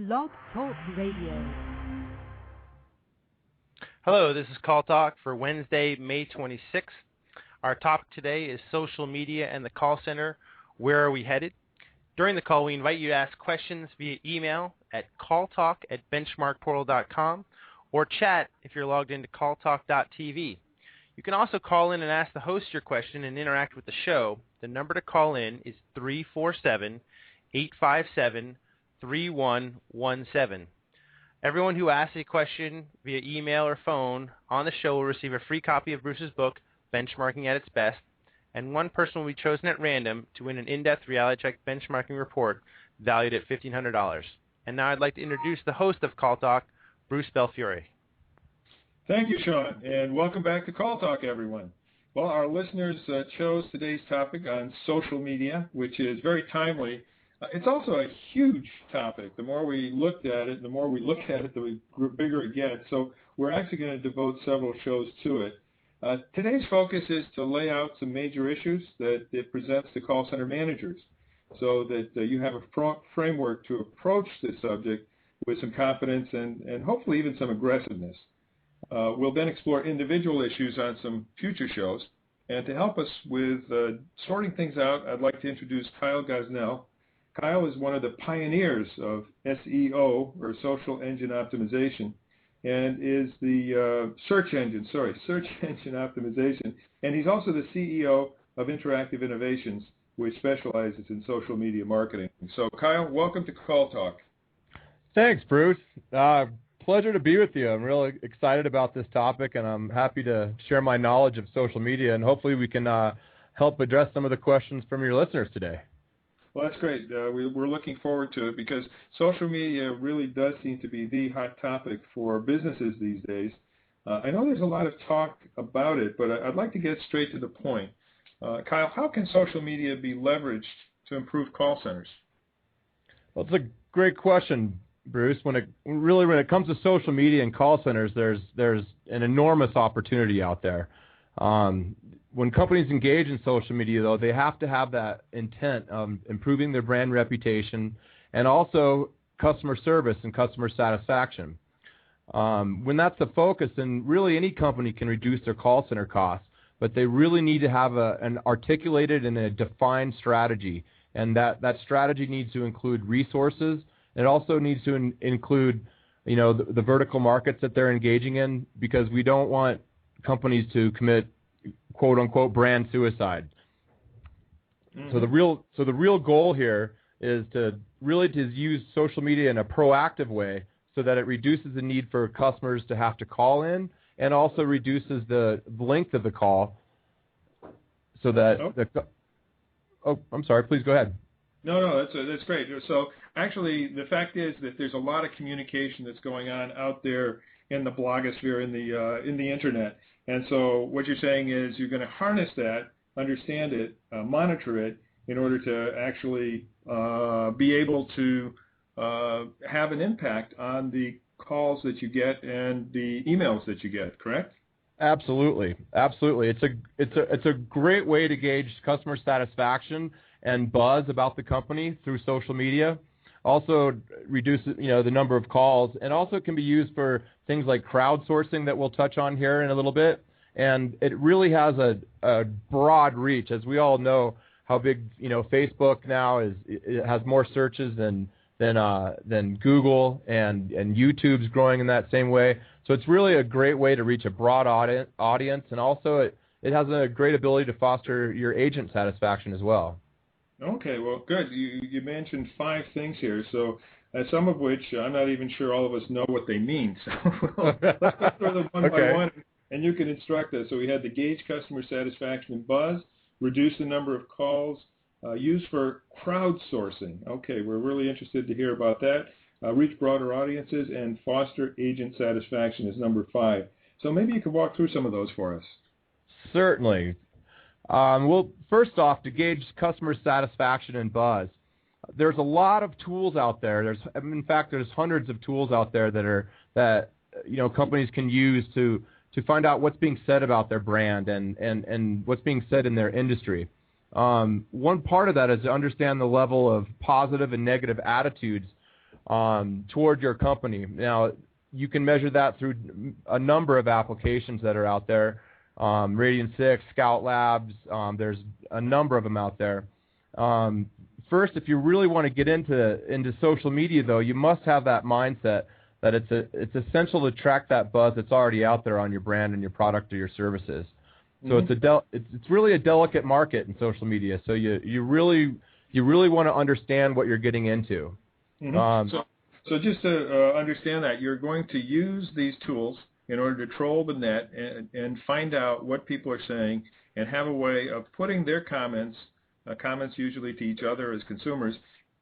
Blog Talk Radio. Hello, this is Call Talk for Wednesday, May 26th. Our topic today is social media and the call center. Where are we headed? During the call, we invite you to ask questions via email at calltalk@benchmarkportal.com or chat if you're logged into calltalk.tv. You can also call in and ask the host your question and interact with the show. The number to call in is 347-857-3117. Everyone who asks a question via email or phone on the show will receive a free copy of Bruce's book, Benchmarking at Its Best, and one person will be chosen at random to win an in-depth reality check benchmarking report valued at $1,500. And now I'd like to introduce the host of Call Talk, Bruce Belfiore. Thank you, Sean, and welcome back to Call Talk, everyone. Well, our listeners chose today's topic on social media, which is very timely. It's also a huge topic. The more we looked at it, the bigger it gets. So we're actually going to devote several shows to it. Today's focus is to lay out some major issues that it presents to call center managers so that you have a framework to approach this subject with some confidence and hopefully even some aggressiveness. We'll then explore individual issues on some future shows. And to help us with sorting things out, I'd like to introduce Kyle Gosnell. Kyle is one of the pioneers of SEO, or Social Engine Optimization, and is the search engine optimization, and he's also the CEO of Interactive Innovations, which specializes in social media marketing. So, Kyle, welcome to Call Talk. Thanks, Bruce. Pleasure to be with you. I'm really excited about this topic, and I'm happy to share my knowledge of social media, and hopefully we can help address some of the questions from your listeners today. Well, that's great. We're looking forward to it because social media really does seem to be the hot topic for businesses these days. I know there's a lot of talk about it, but I'd like to get straight to the point. Kyle, how can social media be leveraged to improve call centers? Well, it's a great question, Bruce. When it comes to social media and call centers, there's an enormous opportunity out there. When companies engage in social media, though, they have to have that intent of improving their brand reputation and also customer service and customer satisfaction. When that's the focus, then really any company can reduce their call center costs, but they really need to have an articulated and a defined strategy, and that strategy needs to include resources. It also needs to include, the vertical markets that they're engaging in, because we don't want companies to commit quote-unquote brand suicide. Mm-hmm. So the real goal here is to use social media in a proactive way so that it reduces the need for customers to have to call in and also reduces the length of the call so that I'm sorry, please go ahead. No, that's great. So actually the fact is that there's a lot of communication that's going on out there in the blogosphere, in the internet. And so what you're saying is you're going to harness that, understand it, monitor it, in order to actually be able to have an impact on the calls that you get and the emails that you get, correct? Absolutely. It's a great way to gauge customer satisfaction and buzz about the company through social media. Also reduces the number of calls, and also can be used for things like crowdsourcing that we'll touch on here in a little bit. And it really has a broad reach, as we all know how big Facebook now is. It has more searches than Google, and YouTube's growing in that same way. So it's really a great way to reach a broad audience, and also it has a great ability to foster your agent satisfaction as well. Okay, well, good. You mentioned 5 things here, so some of which I'm not even sure all of us know what they mean. So let's go through them one by one, and you can instruct us. So we had the gauge customer satisfaction and buzz, reduce the number of calls, use for crowdsourcing. Okay, we're really interested to hear about that. Reach broader audiences, and foster agent satisfaction is number 5. So maybe you could walk through some of those for us. Certainly. Well, first off, to gauge customer satisfaction and buzz, there's a lot of tools out there. There's hundreds of tools out there that companies can use to find out what's being said about their brand and what's being said in their industry. One part of that is to understand the level of positive and negative attitudes toward your company. Now, you can measure that through a number of applications that are out there. Radian 6, Scout Labs, there's a number of them out there. First, if you really want to get into social media, though, you must have that mindset that it's essential to track that buzz that's already out there on your brand and your product or your services. So it's really a delicate market in social media. So you really want to understand what you're getting into. So just to understand that, you're going to use these tools in order to troll the net and find out what people are saying and have a way of putting their comments usually to each other as consumers,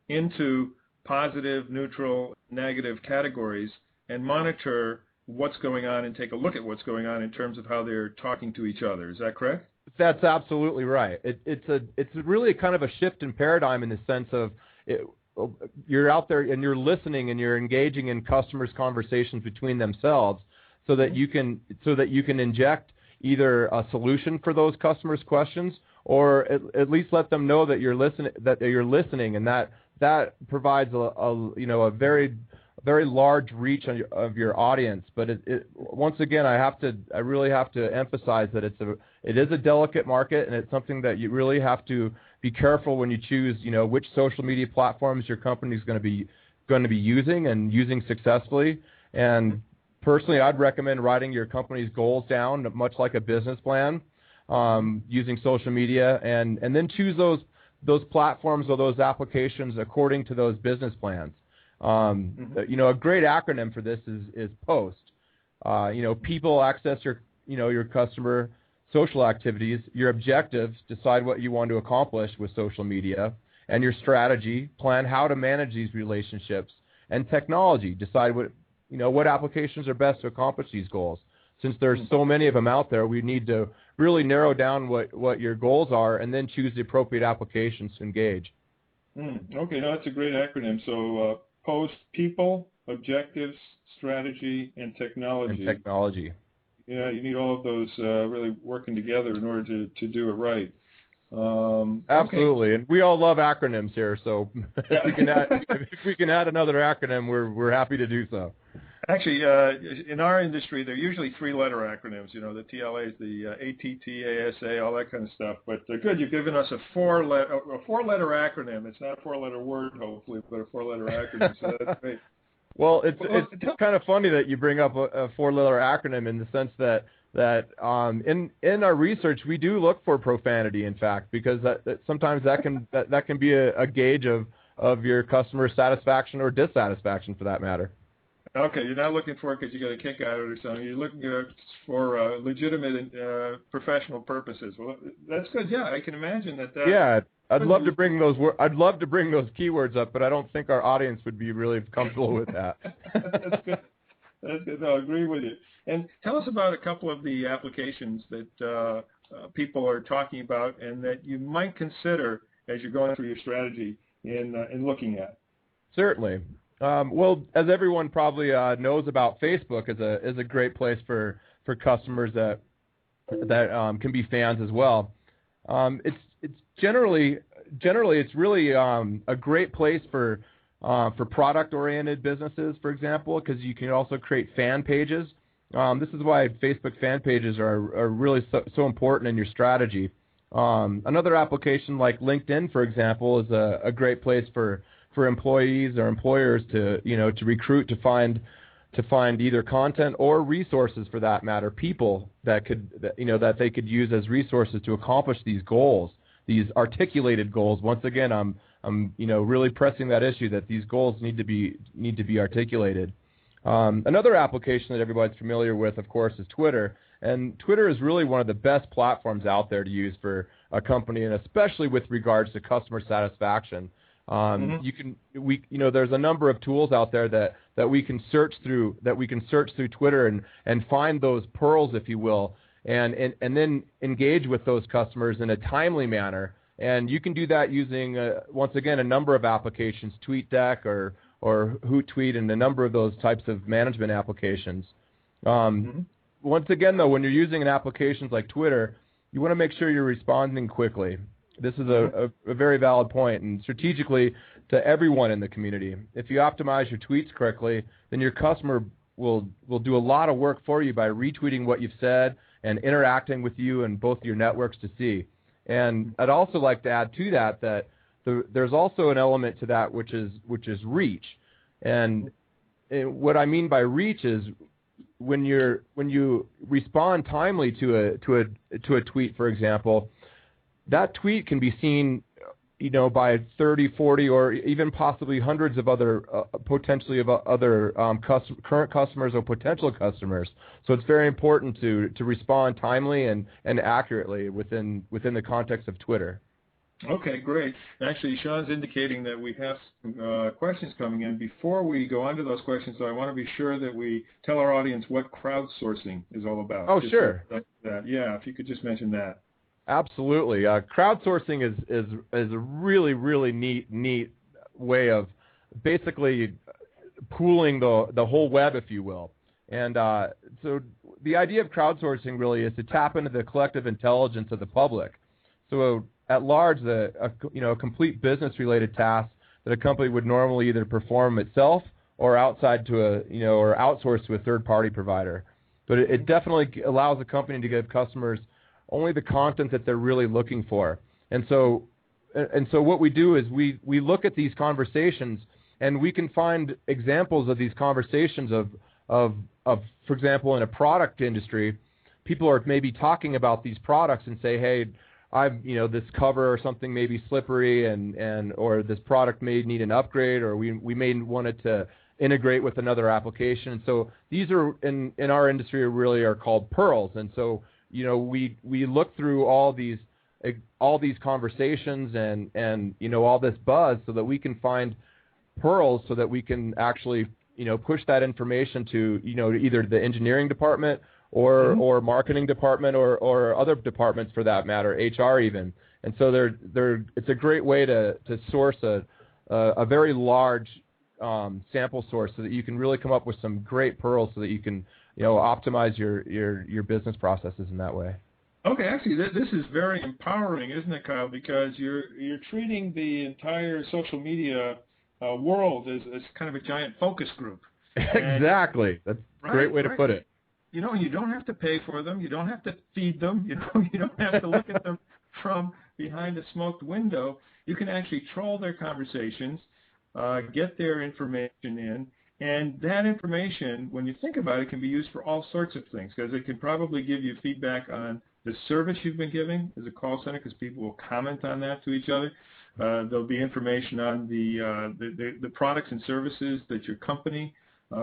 into positive, neutral, negative categories and monitor what's going on and take a look at what's going on in terms of how they're talking to each other. Is that correct? That's absolutely right. It's really kind of a shift in paradigm in the sense of you're out there and you're listening and you're engaging in customers' conversations between themselves, so that you can inject either a solution for those customers' questions, or at least let them know that you're listening, and that provides a very large reach of your audience. But once again, I really have to emphasize that it is a delicate market, and it's something that you really have to be careful when you choose, which social media platforms your company is going to be using and using successfully. And personally, I'd recommend writing your company's goals down, much like a business plan, using social media, and then choose those platforms or those applications according to those business plans. A great acronym for this is POST. People, access, your customer, social activities, your objectives, decide what you want to accomplish with social media, and your strategy, plan how to manage these relationships, and technology, decide what applications are best to accomplish these goals. Since there's so many of them out there, we need to really narrow down what your goals are and then choose the appropriate applications to engage. Okay, no, that's a great acronym. So POST: people, objectives, strategy, and technology. Yeah, you need all of those really working together in order to do it right. Absolutely, and we all love acronyms here. So if we can add another acronym, we're happy to do so. Actually, in our industry, they're usually three-letter acronyms. The TLAs, the ATT, ASA, all that kind of stuff. But good, you've given us a four-letter acronym. It's not a four-letter word, hopefully, but a four-letter acronym. So that's great. Well, it's kind of funny that you bring up a four-letter acronym in the sense that in our research we do look for profanity, in fact, because that sometimes that can be a gauge of your customer satisfaction or dissatisfaction, for that matter. Okay, you're not looking for it because you got a kick out of it or something. You're looking for legitimate and professional purposes. Well, that's good. Yeah, I can imagine that. Yeah, I'd love to bring those keywords up, but I don't think our audience would be really comfortable with that. That's good. That's good. No, I agree with you. And tell us about a couple of the applications that people are talking about and that you might consider as you're going through your strategy in looking at. Certainly. Well, as everyone probably knows about, Facebook is a great place for customers that can be fans as well. It's generally it's really a great place for product-oriented businesses, for example, because you can also create fan pages. This is why Facebook fan pages are really so important in your strategy. Another application like LinkedIn, for example, is a great place for employees or employers to recruit, to find either content or resources, for that matter, people that they could use as resources to accomplish these goals, these articulated goals. Once again, I'm really pressing that issue that these goals need to be articulated. Another application that everybody's familiar with, of course, is Twitter. And Twitter is really one of the best platforms out there to use for a company, and especially with regards to customer satisfaction. There's a number of tools out there that we can search through Twitter and find those pearls, if you will, and then engage with those customers in a timely manner. And you can do that using once again a number of applications, TweetDeck or Hootsuite, and a number of those types of management applications. Once again, though, when you're using an application like Twitter, you want to make sure you're responding quickly. This is a very valid point, and strategically, everyone in the community. If you optimize your tweets correctly, then your customer will do a lot of work for you by retweeting what you've said and interacting with you and both your networks to see. And I'd also like to add to that there's also an element to that which is reach. And what I mean by reach is when you respond timely to a tweet, for example, that tweet can be seen, by 30, 40, or even possibly hundreds of other current customers or potential customers. So it's very important to respond timely and accurately within the context of Twitter. Okay, great. Actually, Sean's indicating that we have some questions coming in. Before we go on to those questions, though, I want to be sure that we tell our audience what crowdsourcing is all about. Oh, sure. Yeah, if you could just mention that. Absolutely. Crowdsourcing is a really, really neat way of basically pooling the whole web, if you will. And so the idea of crowdsourcing really is to tap into the collective intelligence of the public. So at large, a complete business-related task that a company would normally either perform itself or outside to or outsource to a third-party provider. But it definitely allows a company to give customers only the content that they're really looking for. And so what we do is we look at these conversations, and we can find examples of these conversations of for example, in a product industry, people are maybe talking about these products and say, hey, this cover or something may be slippery or this product may need an upgrade, or we may want it to integrate with another application. So these are in our industry really are called pearls. And so we look through all these conversations and all this buzz so that we can find pearls so that we can actually push that information to either the engineering department or marketing department or other departments for that matter, HR even. And so it's a great way to source a very large sample source so that you can really come up with some great pearls so that you can optimize your business processes in that way. Okay, actually, this is very empowering, isn't it, Kyle? Because you're treating the entire social media world as kind of a giant focus group. Exactly. That's a great way to put it. You don't have to pay for them. You don't have to feed them. You don't have to look at them from behind a smoked window. You can actually troll their conversations, get their information in, and that information, when you think about it, can be used for all sorts of things, because it can probably give you feedback on the service you've been giving as a call center, because people will comment on that to each other. There'll be information on the products and services that your company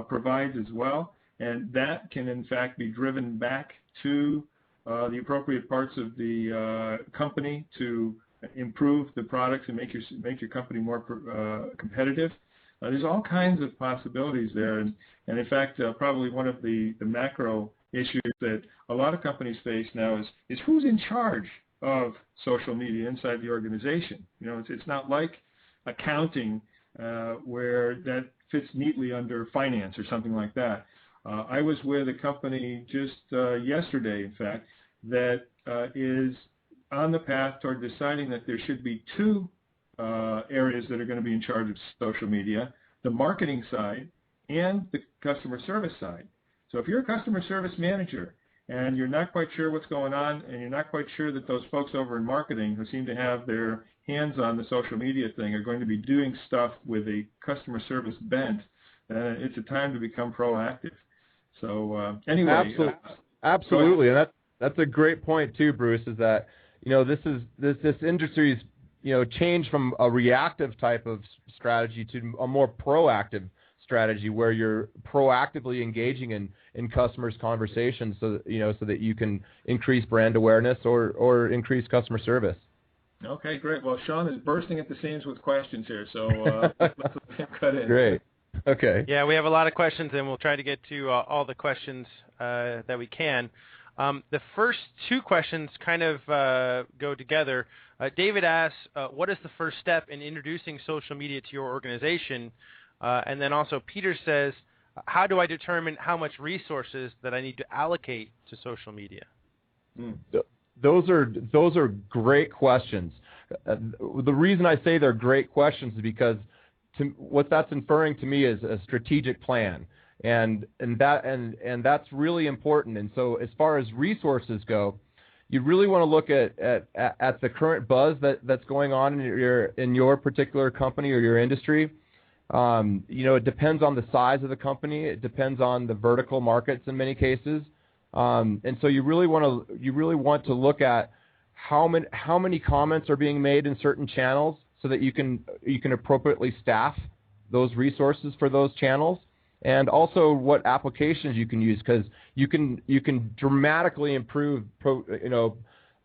provides as well, and that can in fact be driven back to the appropriate parts of the company to improve the products and make your company more competitive. There's all kinds of possibilities there, and in fact, probably one of the macro issues that a lot of companies face now is who's in charge of social media inside the organization. It's not like accounting where that fits neatly under finance or something like that. I was with a company just yesterday, in fact, that is on the path toward deciding that there should be two areas that are going to be in charge of social media: the marketing side and the customer service side. So if you're a customer service manager and you're not quite sure what's going on, and you're not quite sure that those folks over in marketing who seem to have their hands on the social media thing are going to be doing stuff with a customer service bent, it's a time to become proactive. So anyway, absolutely, and that's a great point too, Bruce. Is that this industry's changed from a reactive type of strategy to a more proactive strategy, where you're proactively engaging in customers' conversations, so that you can increase brand awareness or increase customer service. Okay, great. Well, Sean is bursting at the seams with questions here, so let's cut in. Great. Okay. Yeah, we have a lot of questions, and we'll try to get to all the questions that we can. The first two questions kind of go together. David asks, what is the first step in introducing social media to your organization? And then also Peter says, how do I determine how much resources that I need to allocate to social media? Those are great questions. The reason I say they're great questions is because what that's inferring to me is a strategic plan, and that's really important. And so as far as resources go, you really want to look at the current buzz that's going on in your particular company or your industry. It depends on the size of the company. It depends on the vertical markets in many cases. And so you really want to look at how many comments are being made in certain channels, so that you can appropriately staff those resources for those channels, and also what applications you can use, because you can dramatically improve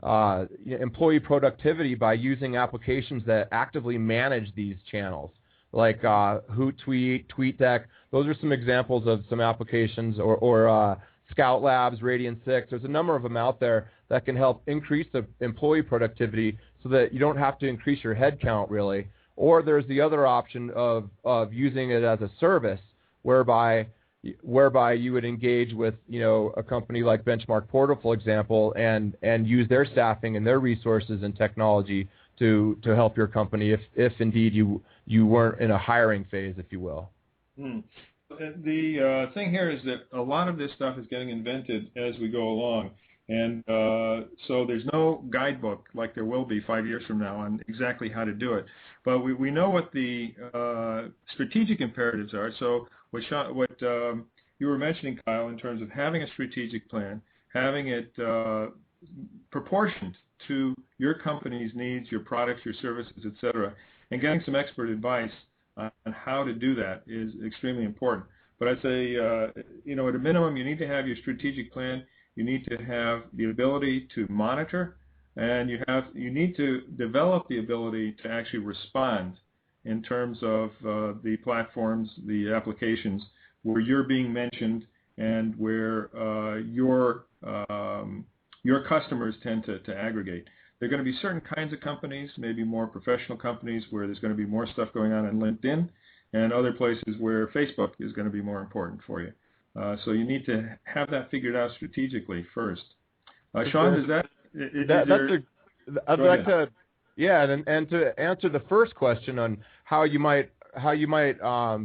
employee productivity by using applications that actively manage these channels, like Hootsuite, TweetDeck. Those are some examples of some applications, or Scout Labs, Radian6. There's a number of them out there that can help increase the employee productivity so that you don't have to increase your head count, really. Or there's the other option of using it as a service, whereby you would engage with a company like BenchmarkPortal, for example, and use their staffing and their resources and technology to help your company if indeed you weren't in a hiring phase, if you will. The thing here is that a lot of this stuff is getting invented as we go along. And so there's no guidebook like there will be 5 years from now on exactly how to do it. But we know what the strategic imperatives are. So what you were mentioning, Kyle, in terms of having a strategic plan, having it proportioned to your company's needs, your products, your services, etc., and getting some expert advice on how to do that is extremely important. But I'd say, at a minimum, you need to have your strategic plan. You need to have the ability to monitor, and you need to develop the ability to actually respond in terms of the platforms, the applications where you're being mentioned, and where your customers tend to aggregate. There are going to be certain kinds of companies, maybe more professional companies, where there's going to be more stuff going on LinkedIn, and other places where Facebook is going to be more important for you. So you need to have that figured out strategically first. Sean, does that? I'd like to, and to answer the first question on how you might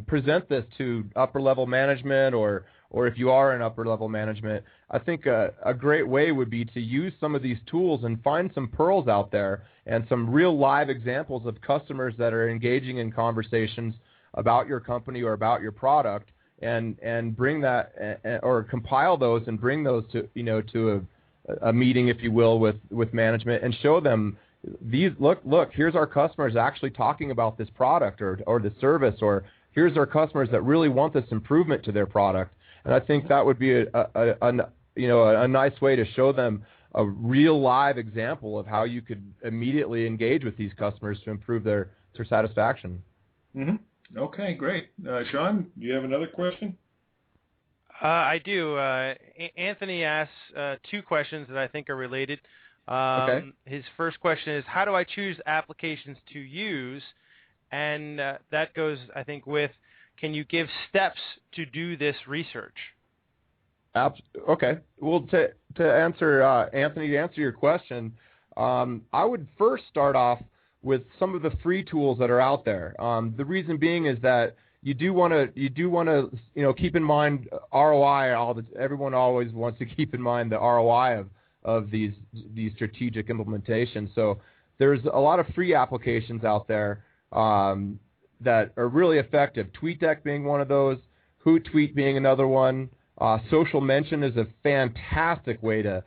present this to upper level management, or if you are in upper level management, I think a great way would be to use some of these tools and find some pearls out there and some real live examples of customers that are engaging in conversations about your company or about your product, and bring that, or compile those and bring those to a meeting, if you will, with management, and show them look, here's our customers actually talking about this product or the service, or here's our customers that really want this improvement to their product. And I think that would be a nice way to show them a real live example of how you could immediately engage with these customers to improve their satisfaction. Mm-hmm. Okay, great. Sean, do you have another question? I do. Anthony asks two questions that I think are related. Okay. His first question is, how do I choose applications to use? And that goes, I think, with, can you give steps to do this research? Okay. Well, to answer, Anthony, to answer your question, I would first start off with some of the free tools that are out there. The reason being is that you do want to keep in mind ROI. Everyone always wants to keep in mind the ROI of these strategic implementations. So there's a lot of free applications out there that are really effective. TweetDeck being one of those, Hootsuite being another one. Social Mention is a fantastic way to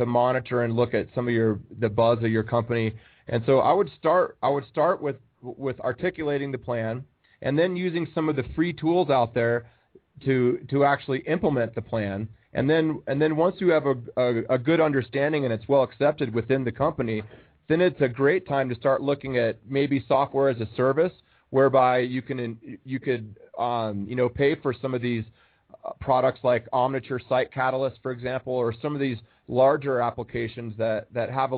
monitor and look at some of the buzz of your company. And so I would start with articulating the plan, and then using some of the free tools out there to actually implement the plan. And then once you have a good understanding and it's well accepted within the company, then it's a great time to start looking at maybe software as a service, whereby you could pay for some of these products like Omniture Site Catalyst, for example, or some of these larger applications that have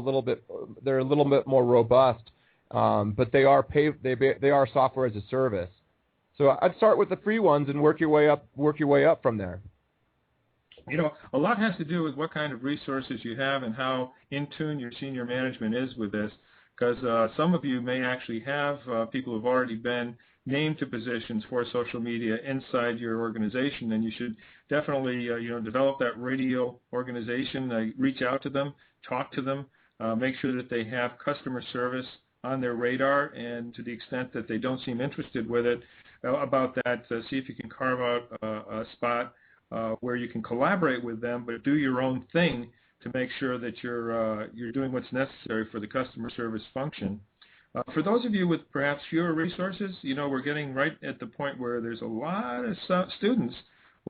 they're a little bit more robust, but they are software as a service. So I'd start with the free ones and work your way up from there. A lot has to do with what kind of resources you have and how in tune your senior management is with this, because some of you may actually have people who've already been name to positions for social media inside your organization, and you should definitely develop that radio organization, reach out to them, talk to them, make sure that they have customer service on their radar, and to the extent that they don't seem interested with it, about that, see if you can carve out a spot where you can collaborate with them, but do your own thing to make sure that you're doing what's necessary for the customer service function. For those of you with perhaps fewer resources, we're getting right at the point where there's a lot of students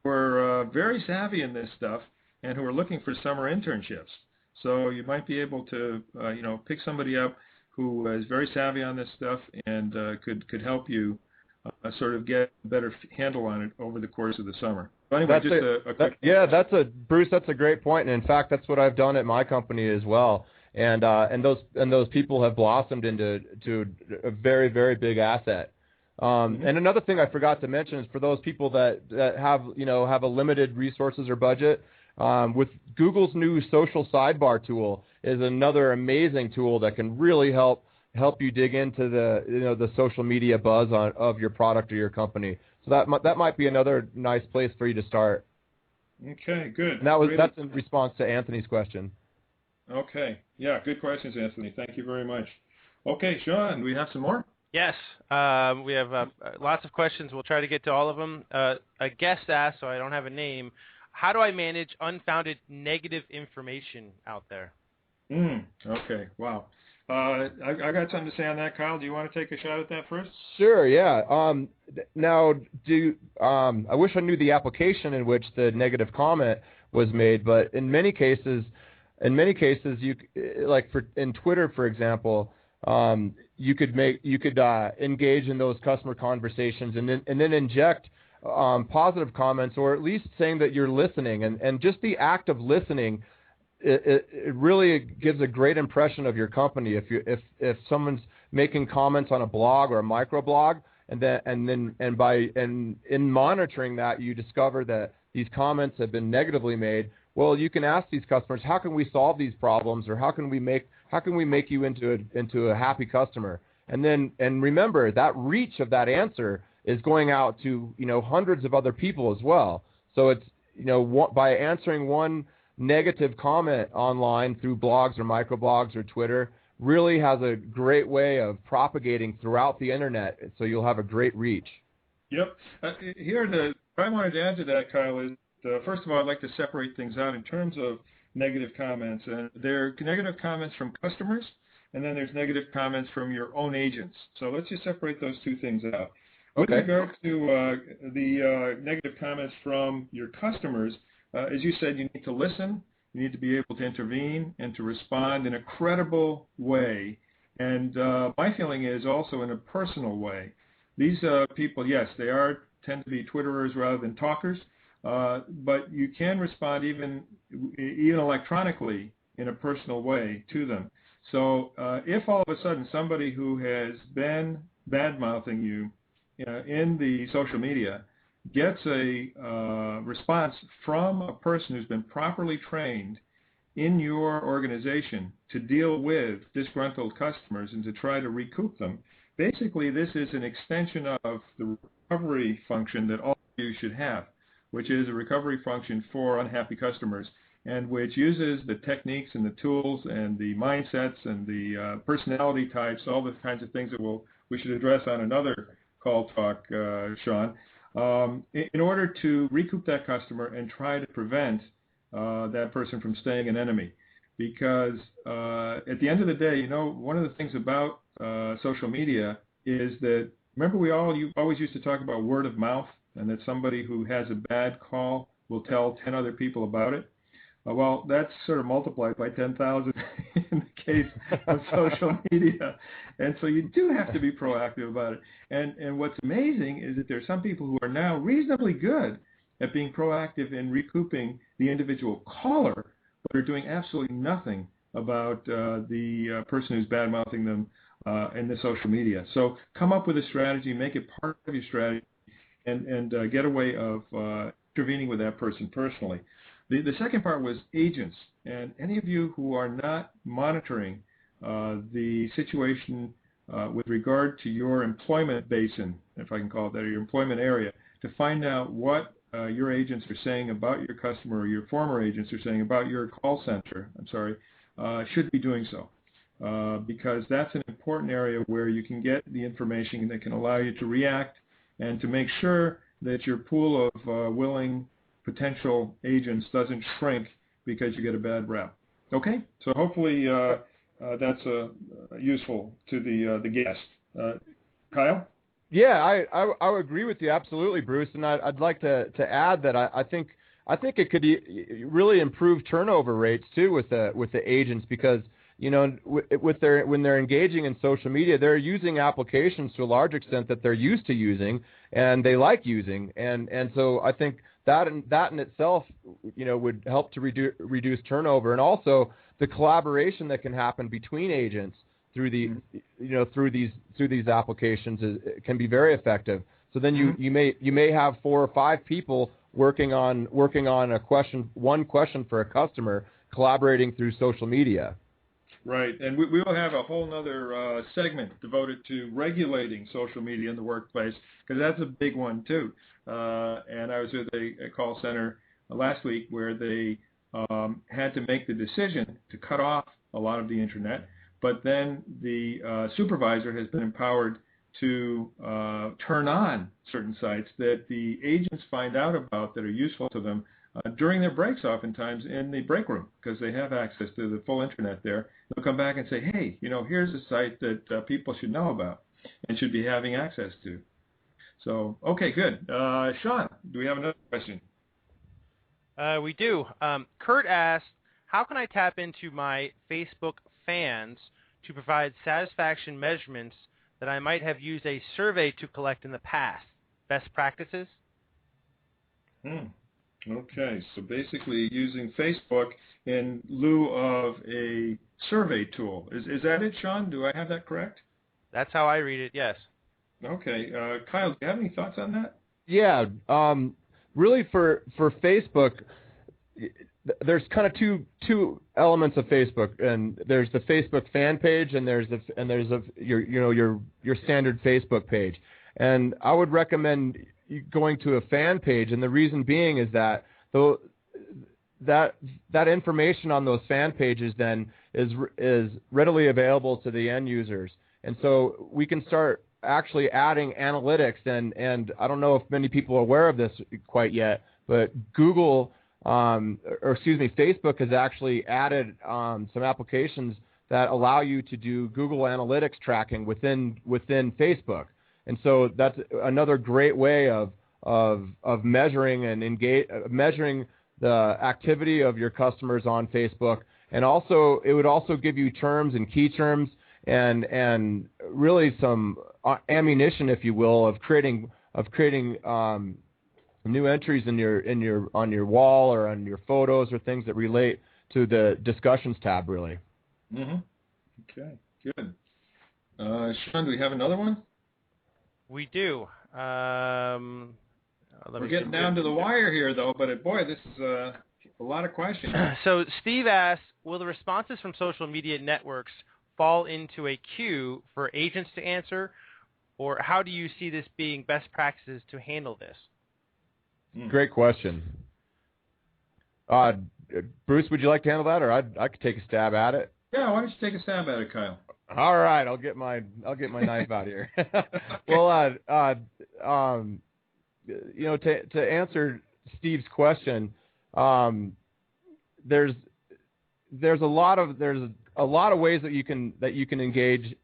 who are very savvy in this stuff and who are looking for summer internships. So you might be able to, pick somebody up who is very savvy on this stuff and could help you sort of get a better handle on it over the course of the summer. But anyway, Bruce, that's a great point, and in fact, that's what I've done at my company as well. And those people have blossomed into a very, very big asset. And another thing I forgot to mention is for those people that have a limited resources or budget, with Google's new social sidebar tool is another amazing tool that can really help you dig into the social media buzz of your product or your company. So that might be another nice place for you to start. Okay, good. And that's in response to Anthony's question. Okay. Yeah, good questions, Anthony. Thank you very much. Okay, Sean, do we have some more? Yes. We have lots of questions. We'll try to get to all of them. A guest asked, so I don't have a name, how do I manage unfounded negative information out there? Okay. Wow. I got something to say on that, Kyle. Do you want to take a shot at that first? Sure, yeah. Now, I wish I knew the application in which the negative comment was made, but in many cases, you in Twitter, for example, you could engage in those customer conversations and then inject positive comments, or at least saying that you're listening, and just the act of listening. It really gives a great impression of your company. If someone's making comments on a blog or a microblog, and in monitoring that, you discover that these comments have been negatively made. Well, you can ask these customers, how can we solve these problems, or how can we make you into a happy customer? And remember that reach of that answer is going out to hundreds of other people as well. So it's by answering one negative comment online through blogs or microblogs or Twitter really has a great way of propagating throughout the internet, so you'll have a great reach. Yep. What I wanted to add to that, Kyle, is first of all, I'd like to separate things out in terms of negative comments. There are negative comments from customers, and then there's negative comments from your own agents. So let's just separate those two things out. With regard to the negative comments from your customers, as you said, you need to listen, you need to be able to intervene and to respond in a credible way. And my feeling is also in a personal way. These people, yes, they tend to be Twitterers rather than talkers, but you can respond even electronically in a personal way to them. So if all of a sudden somebody who has been bad-mouthing you in the social media gets a response from a person who's been properly trained in your organization to deal with disgruntled customers and to try to recoup them, basically this is an extension of the recovery function that all of you should have, which is a recovery function for unhappy customers, and which uses the techniques and the tools and the mindsets and the personality types, all the kinds of things that we should address on another call talk, Sean, in order to recoup that customer and try to prevent that person from staying an enemy. Because at the end of the day, one of the things about social media is that, remember you always used to talk about word of mouth, and that somebody who has a bad call will tell 10 other people about it. Well, that's sort of multiplied by 10,000 in the case of social media. And so you do have to be proactive about it. And what's amazing is that there are some people who are now reasonably good at being proactive in recouping the individual caller, but are doing absolutely nothing about the person who's bad-mouthing them in the social media. So come up with a strategy, make it part of your strategy, and get a way of intervening with that person personally. The second part was agents, and any of you who are not monitoring the situation with regard to your employment basin, if I can call it that, or your employment area, to find out what your agents are saying about your customer, or your former agents are saying about your call center, should be doing so. Because that's an important area where you can get the information that can allow you to react and to make sure that your pool of willing potential agents doesn't shrink because you get a bad rep. Okay? So hopefully that's useful to the guest. Kyle? Yeah, I would agree with you absolutely, Bruce, and I'd like to add that I think it could really improve turnover rates too with the agents, because when they're engaging in social media, they're using applications to a large extent that they're used to using and they like using, and so I think that in itself would help to reduce turnover, and also the collaboration that can happen between agents through these applications can be very effective. So then you may have 4 or 5 people working on one question for a customer, collaborating through social media. Right, and we will have a whole other segment devoted to regulating social media in the workplace, because that's a big one too. And I was with a call center last week where they had to make the decision to cut off a lot of the internet, but then the supervisor has been empowered to turn on certain sites that the agents find out about that are useful to them during their breaks, oftentimes in the break room, because they have access to the full internet there. They'll come back and say, hey, here's a site that people should know about and should be having access to. So, okay, good. Sean, do we have another question? We do. Kurt asked, how can I tap into my Facebook fans to provide satisfaction measurements that I might have used a survey to collect in the past? Best practices? Okay, so basically using Facebook in lieu of a survey tool. Is that it, Sean? Do I have that correct? That's how I read it, yes. Okay. Kyle, do you have any thoughts on that? Yeah. Really for Facebook, there's kind of two elements of Facebook, and there's the Facebook fan page, and there's your standard Facebook page. And I would recommend going to a fan page, and the reason being is that that information on those fan pages then is readily available to the end users, and so we can start actually adding analytics. And I don't know if many people are aware of this quite yet, but Facebook has actually added some applications that allow you to do Google Analytics tracking within Facebook. And so that's another great way of measuring and measuring the activity of your customers on Facebook. And also, it would also give you terms and key terms and really some ammunition, if you will, of creating new entries on your wall or on your photos or things that relate to the discussions tab, really. Mm-hmm. Okay, good. Sean, do we have another one? We do. We're getting down to the wire here, though, but boy, this is a lot of questions. So Steve asks, will the responses from social media networks fall into a queue for agents to answer, or how do you see this being best practices to handle this? Great question. Bruce, would you like to handle that, or I could take a stab at it? Yeah, why don't you take a stab at it, Kyle? All right, I'll get my knife out here. Well, to answer Steve's question, there's a lot of ways that you can engage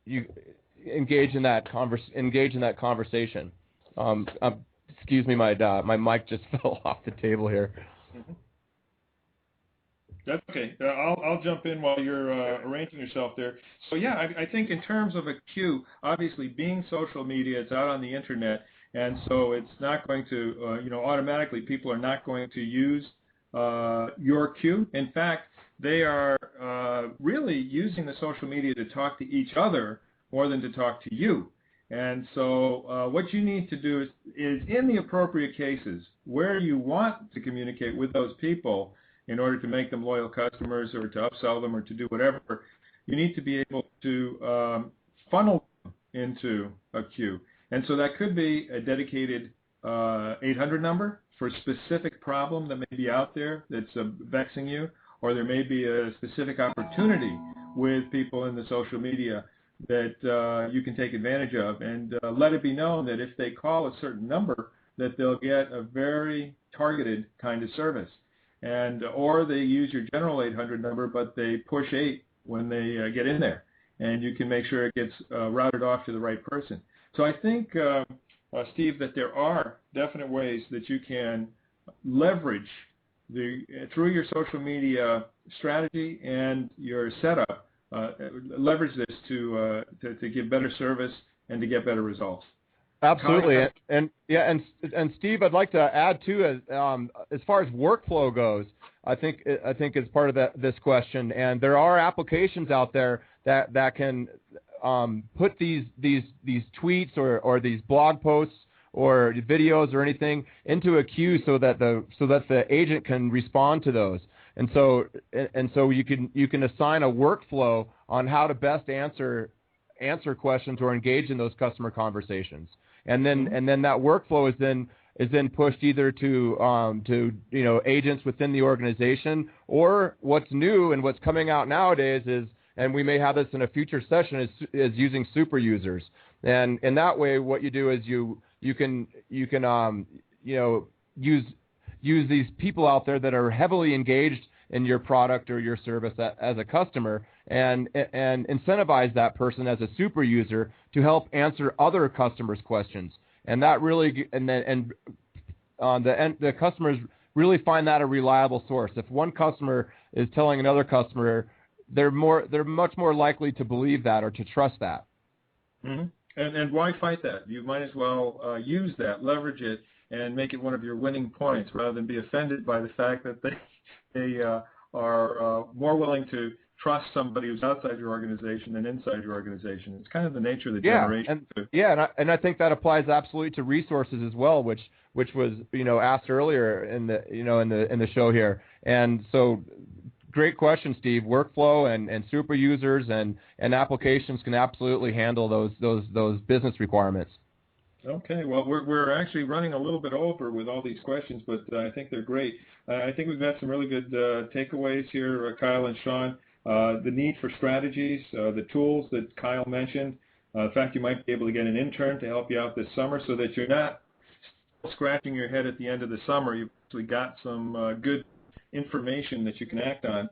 in that conversation. Excuse me, my mic just fell off the table here. Mm-hmm. That's okay. I'll jump in while you're arranging yourself there. So yeah, I think in terms of a queue, obviously being social media, it's out on the internet, and so it's not going to, automatically people are not going to use your queue. In fact, they are really using the social media to talk to each other more than to talk to you. And so what you need to do is in the appropriate cases where you want to communicate with those people in order to make them loyal customers or to upsell them or to do whatever, you need to be able to funnel them into a queue. And so that could be a dedicated 800 number for a specific problem that may be out there that's vexing you, or there may be a specific opportunity with people in the social media that you can take advantage of. And let it be known that if they call a certain number, that they'll get a very targeted kind of service. And or they use your general 800 number, but they push 8 when they get in there. And you can make sure it gets routed off to the right person. So I think, Steve, that there are definite ways that you can leverage through your social media strategy and your setup, leverage this to give better service and to get better results. Absolutely, and Steve, I'd like to add too, as far as workflow goes, I think is part of this question, and there are applications out there that can put these tweets or these blog posts or videos or anything into a queue so that the agent can respond to those. And so you can assign a workflow on how to best answer questions or engage in those customer conversations. And then that workflow is then pushed either to agents within the organization, or what's new and what's coming out nowadays is, and we may have this in a future session, is using super users. And in that way, what you do is you can use these people out there that are heavily engaged in your product or your service as a customer, and incentivize that person as a super user to help answer other customers' questions. And that really, the customers really find that a reliable source. If one customer is telling another customer, they're much more likely to believe that or to trust that. Mm-hmm. And why fight that? You might as well use that, leverage it, and make it one of your winning points, rather than be offended by the fact that they are more willing to trust somebody who's outside your organization than inside your organization. It's kind of the nature of the generation. And I think that applies absolutely to resources as well, which was asked earlier in the show here. And so, great question, Steve. Workflow and super users and applications can absolutely handle those business requirements. Okay, well, we're actually running a little bit over with all these questions, but I think they're great. I think we've got some really good takeaways here, Kyle and Sean. The need for strategies, the tools that Kyle mentioned. In fact, you might be able to get an intern to help you out this summer so that you're not scratching your head at the end of the summer. You've actually got some good information that you can act on.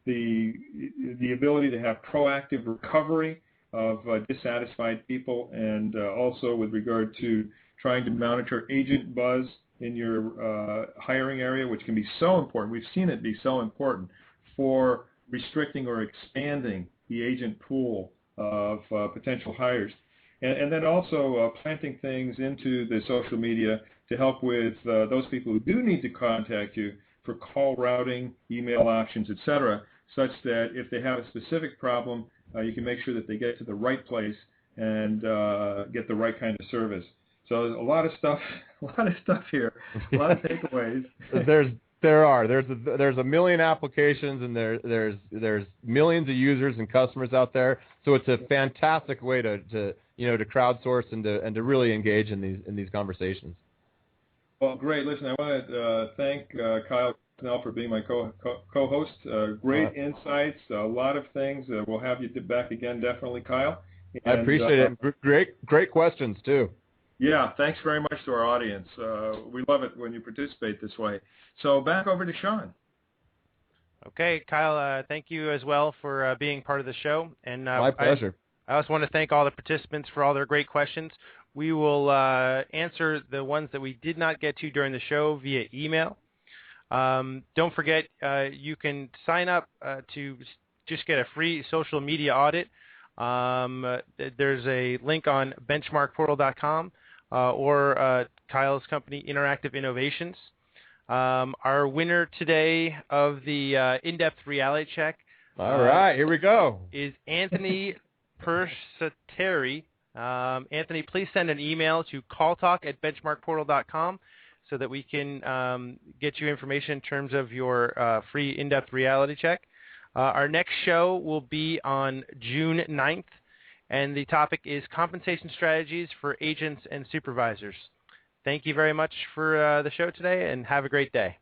The ability to have proactive recovery of dissatisfied people, and also with regard to trying to monitor agent buzz in your hiring area, which can be so important. We've seen it be so important for restricting or expanding the agent pool of potential hires. And then also planting things into the social media to help with those people who do need to contact you for call routing, email options, etc., such that if they have a specific problem, you can make sure that they get to the right place and get the right kind of service. So there's a lot of stuff here, a lot of takeaways. There's a million applications, and there's millions of users and customers out there. So it's a fantastic way to crowdsource and to really engage in these conversations. Well, great. Listen, I want to thank Kyle Knell for being my co-host. Great insights, a lot of things. We'll have you back again, definitely, Kyle. And, I appreciate it. Great questions, too. Yeah, thanks very much to our audience. We love it when you participate this way. So back over to Sean. Okay, Kyle, thank you as well for being part of the show. And my pleasure. I also want to thank all the participants for all their great questions. We will answer the ones that we did not get to during the show via email. Don't forget, you can sign up to just get a free social media audit. There's a link on BenchmarkPortal.com or Kyle's company, Interactive Innovations. Our winner today of the in-depth reality check. All right, here we go. Is Anthony Persateri. Anthony, please send an email to calltalk@benchmarkportal.com so that we can get you information in terms of your free in-depth reality check. Our next show will be on June 9th, and the topic is compensation strategies for agents and supervisors. Thank you very much for the show today, and have a great day.